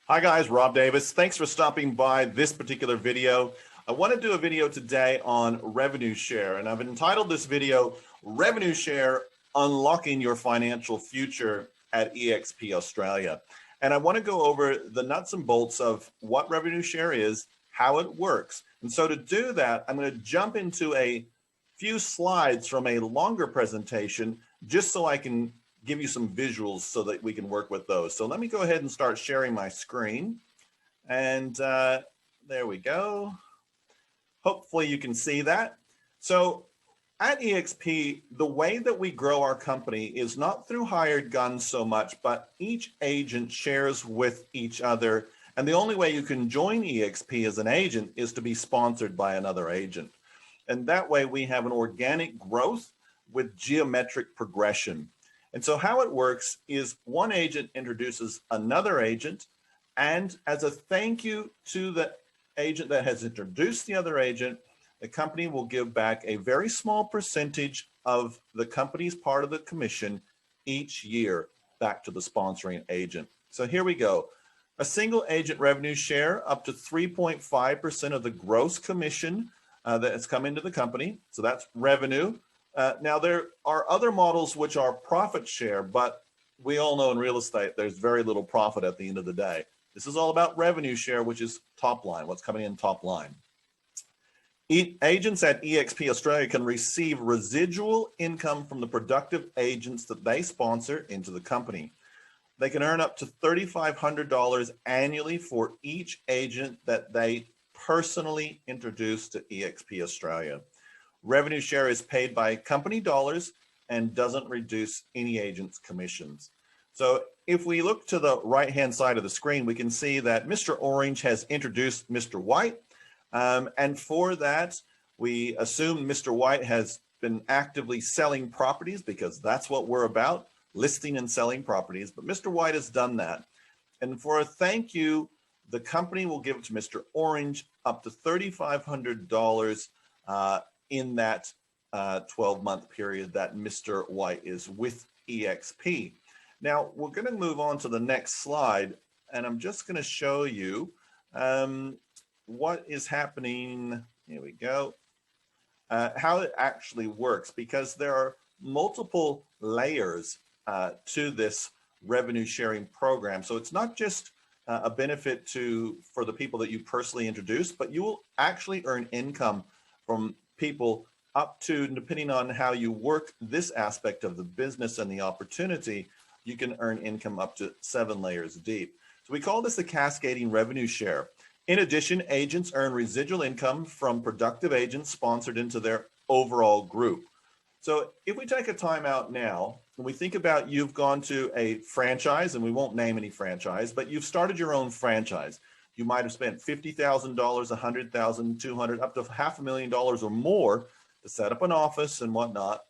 Hi guys, Rob Davis. Thanks for stopping by this particular video. I want to do a video today on revenue share, and I've entitled this video, Revenue Share, Unlocking Your Financial Future at eXp Australia. And I want to go over the nuts and bolts of what revenue share is, how it works. And so to do that, I'm going to jump into a few slides from a longer presentation just so I can give you some visuals so that we can work with those. So let me go ahead and start sharing my screen. And there we go. Hopefully you can see that. So at eXp, the way that we grow our company is not through hired guns so much, but each agent shares with each other. And the only way you can join eXp as an agent is to be sponsored by another agent. And that way we have an organic growth with geometric progression. And so how it works is one agent introduces another agent, and as a thank you to the agent that has introduced the other agent, the company will give back a very small percentage of the company's part of the commission each year back to the sponsoring agent. So here we go. A single agent revenue share up to 3.5% of the gross commission that has come into the company. So that's revenue. Now, there are other models which are profit share, but we all know in real estate, there's very little profit at the end of the day. This is all about revenue share, which is top line, what's coming in top line. Agents at eXp Australia can receive residual income from the productive agents that they sponsor into the company. They can earn up to $3,500 annually for each agent that they personally introduce to eXp Australia. Revenue share is paid by company dollars and doesn't reduce any agent's commissions. So if we look to the right-hand side of the screen, we can see that Mr. Orange has introduced Mr. White. And for that, we assume Mr. White has been actively selling properties because that's what we're about, listing and selling properties. But Mr. White has done that. And for a thank you, the company will give to Mr. Orange up to $3,500 in that 12-month period that Mr. White is with eXp. Now, we're going to move on to the next slide, and I'm just going to show you what is happening. Here we go. How it actually works, because there are multiple layers to this revenue sharing program. So it's not just a benefit for the people that you personally introduce, but you will actually earn income from people up to, depending on how you work this aspect of the business and the opportunity, you can earn income up to 7 layers deep. So we call this the cascading revenue share. In addition, agents earn residual income from productive agents sponsored into their overall group. So if we take a time out now, and we think about you've gone to a franchise, and we won't name any franchise, but you've started your own franchise. You might have spent $50,000, $100,000, $200,000, up to $500,000 or more to set up an office and whatnot.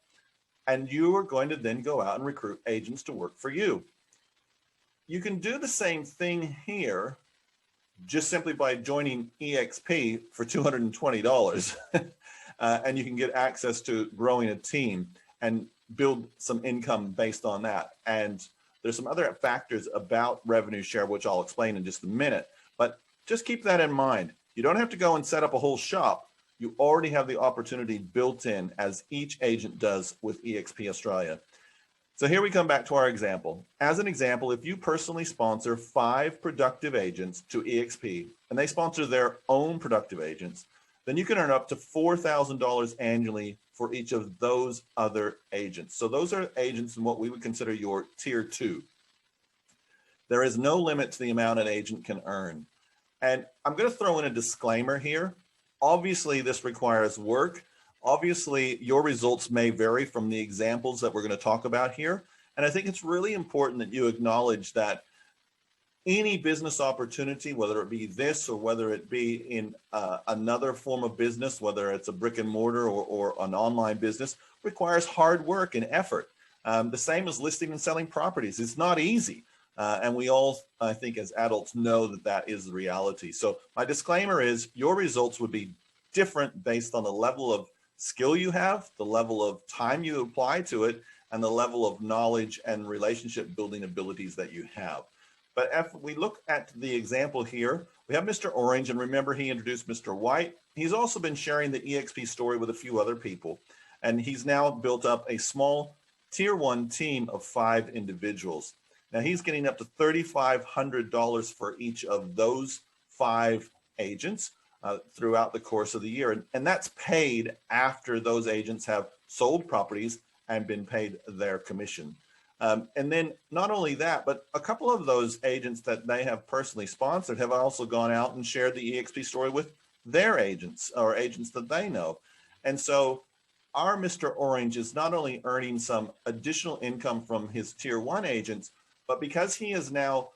And you are going to then go out and recruit agents to work for you. You can do the same thing here just simply by joining eXp for $220. And you can get access to growing a team and build some income based on that. And there's some other factors about revenue share, which I'll explain in just a minute. But just keep that in mind. You don't have to go and set up a whole shop. You already have the opportunity built in, as each agent does with eXp Australia. So here we come back to our example. As an example, if you personally sponsor 5 productive agents to eXp, and they sponsor their own productive agents, then you can earn up to $4,000 annually for each of those other agents. So those are agents in what we would consider your tier 2. There is no limit to the amount an agent can earn. And I'm going to throw in a disclaimer here. Obviously, this requires work. Obviously, your results may vary from the examples that we're going to talk about here. And I think it's really important that you acknowledge that any business opportunity, whether it be this or whether it be in another form of business, whether it's a brick and mortar or an online business, requires hard work and effort. The same as listing and selling properties. It's not easy. And we all, I think, as adults know that that is the reality. So my disclaimer is your results would be different based on the level of skill you have, the level of time you apply to it, and the level of knowledge and relationship building abilities that you have. But if we look at the example here, we have Mr. Orange, and remember he introduced Mr. White. He's also been sharing the EXP story with a few other people, and he's now built up a small tier 1 team of 5 individuals. Now he's getting up to $3,500 for each of those 5 agents throughout the course of the year. And that's paid after those agents have sold properties and been paid their commission. And then not only that, but a couple of those agents that they have personally sponsored have also gone out and shared the EXP story with their agents or agents that they know. And so our Mr. Orange is not only earning some additional income from his tier 1 agents, but because he has now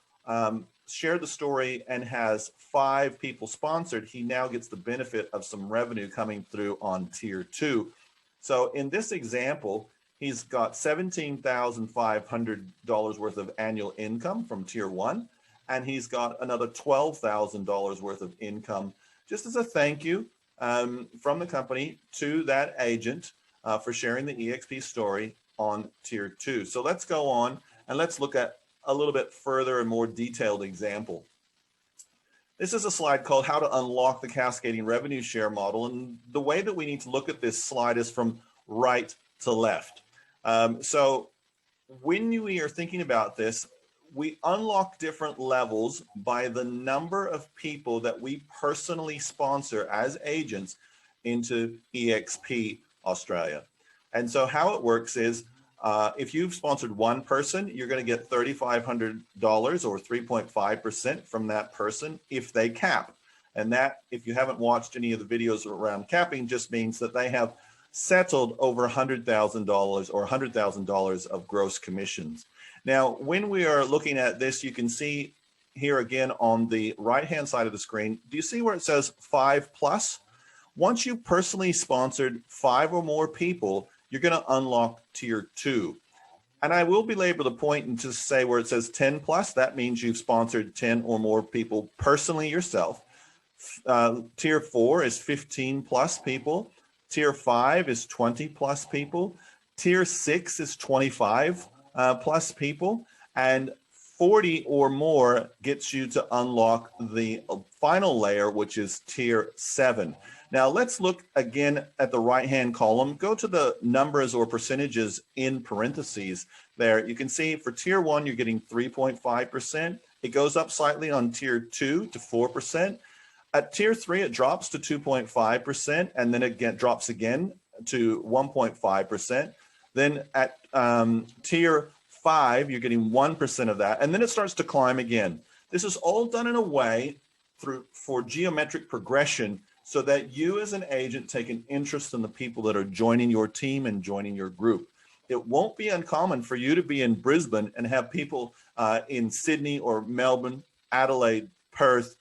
shared the story and has 5 people sponsored, he now gets the benefit of some revenue coming through on tier 2. So in this example, he's got $17,500 worth of annual income from tier 1, and he's got another $12,000 worth of income just as a thank you from the company to that agent for sharing the EXP story on tier 2. So let's go on and let's look at a little bit further and more detailed example. This is a slide called How to Unlock the Cascading Revenue Share Model. And the way that we need to look at this slide is from right to left. So when we are thinking about this, we unlock different levels by the number of people that we personally sponsor as agents into EXP Australia. And so how it works is if you've sponsored one person, you're going to get $3,500 or 3.5% from that person if they cap. And that, if you haven't watched any of the videos around capping, just means that they have settled over $100,000 or $100,000 of gross commissions. Now, when we are looking at this, you can see here again on the right-hand side of the screen, do you see where it says 5+? Once you've personally sponsored 5 or more people, you're going to unlock tier 2. And I will belabor the point and just say where it says 10+, that means you've sponsored 10 or more people personally yourself. Tier 4 is 15+ people. Tier 5 is 20+ people. Tier 6 is 25+ people. And 40 or more gets you to unlock the final layer, which is tier 7. Now let's look again at the right-hand column. Go to the numbers or percentages in parentheses there. You can see for tier 1, you're getting 3.5%. It goes up slightly on tier 2 to 4%. At tier 3, it drops to 2.5%, and then it drops again to 1.5%. Then at tier 5, you're getting 1% of that, and then it starts to climb again. This is all done in a way for geometric progression so that you as an agent take an interest in the people that are joining your team and joining your group. It won't be uncommon for you to be in Brisbane and have people in Sydney or Melbourne, Adelaide, Perth,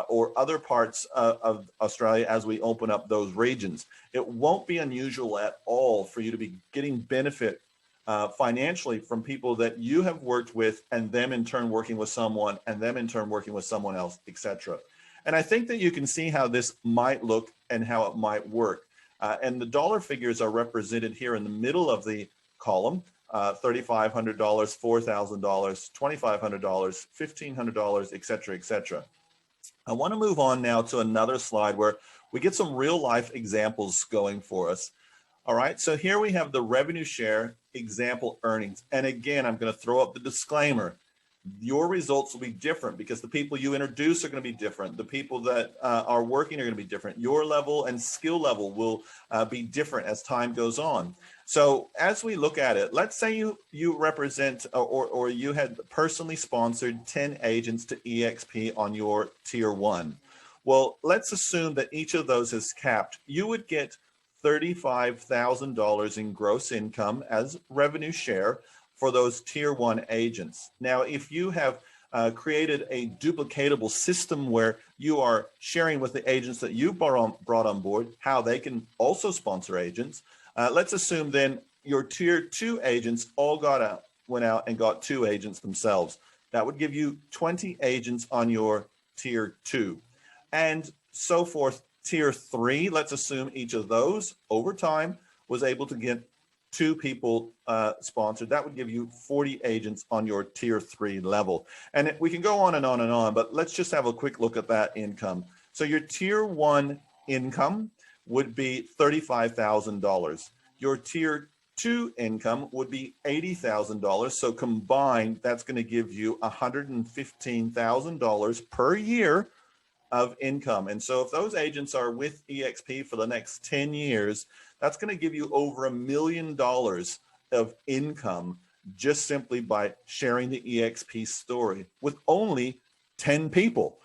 or other parts of Australia as we open up those regions. It won't be unusual at all for you to be getting benefit financially from people that you have worked with, and them in turn working with someone, and them in turn working with someone else, etc. And I think that you can see how this might look and how it might work. And the dollar figures are represented here in the middle of the column, $3,500, $4,000, $2,500, $1,500, etc., etc. I want to move on now to another slide where we get some real life examples going for us. All right, so here we have the revenue share example earnings. And again, I'm going to throw up the disclaimer. Your results will be different because the people you introduce are going to be different. The people that are working are going to be different. Your level and skill level will be different as time goes on. So as we look at it, let's say you represent or you had personally sponsored 10 agents to EXP on your tier 1. Well, let's assume that each of those is capped. You would get $35,000 in gross income as revenue share for those tier 1 agents. Now, if you have created a duplicatable system where you are sharing with the agents that you brought on board how they can also sponsor agents, let's assume then your tier 2 agents all went out and got 2 agents themselves. That would give you 20 agents on your tier 2. And so forth. Tier 3, let's assume each of those over time was able to get 2 people sponsored, that would give you 40 agents on your tier 3 level. And we can go on and on and on, but let's just have a quick look at that income. So your tier 1 income would be $35,000. Your tier 2 income would be $80,000. So combined, that's going to give you $115,000 per year of income. And so if those agents are with EXP for the next 10 years, that's going to give you over $1 million of income just simply by sharing the EXP story with only 10 people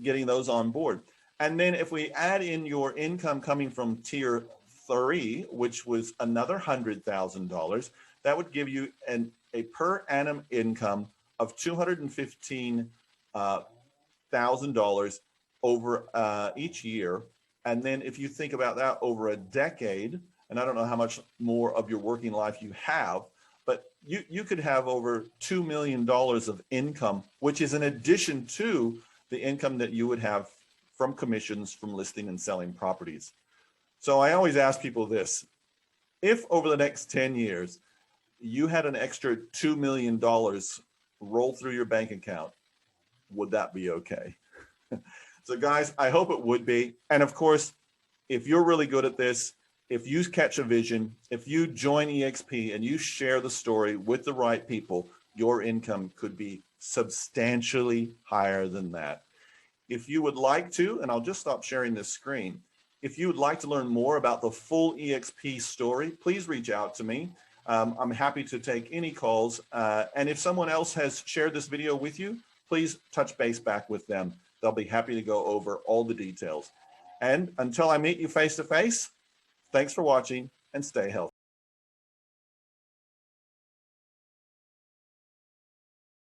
getting those on board. And then if we add in your income coming from tier 3, which was another $100,000, that would give you a per annum income of $215,000 over each year. And then if you think about that over a decade, and I don't know how much more of your working life you have, but you could have over $2 million of income, which is in addition to the income that you would have from commissions from listing and selling properties. So I always ask people this: if over the next 10 years, you had an extra $2 million roll through your bank account, would that be okay? So guys, I hope it would be. And of course, if you're really good at this, if you catch a vision, if you join EXP and you share the story with the right people, your income could be substantially higher than that. If you would like to, and I'll just stop sharing this screen, if you would like to learn more about the full EXP story, please reach out to me. I'm happy to take any calls. And if someone else has shared this video with you, please touch base back with them. They'll be happy to go over all the details. And until I meet you face to face, thanks for watching and stay healthy.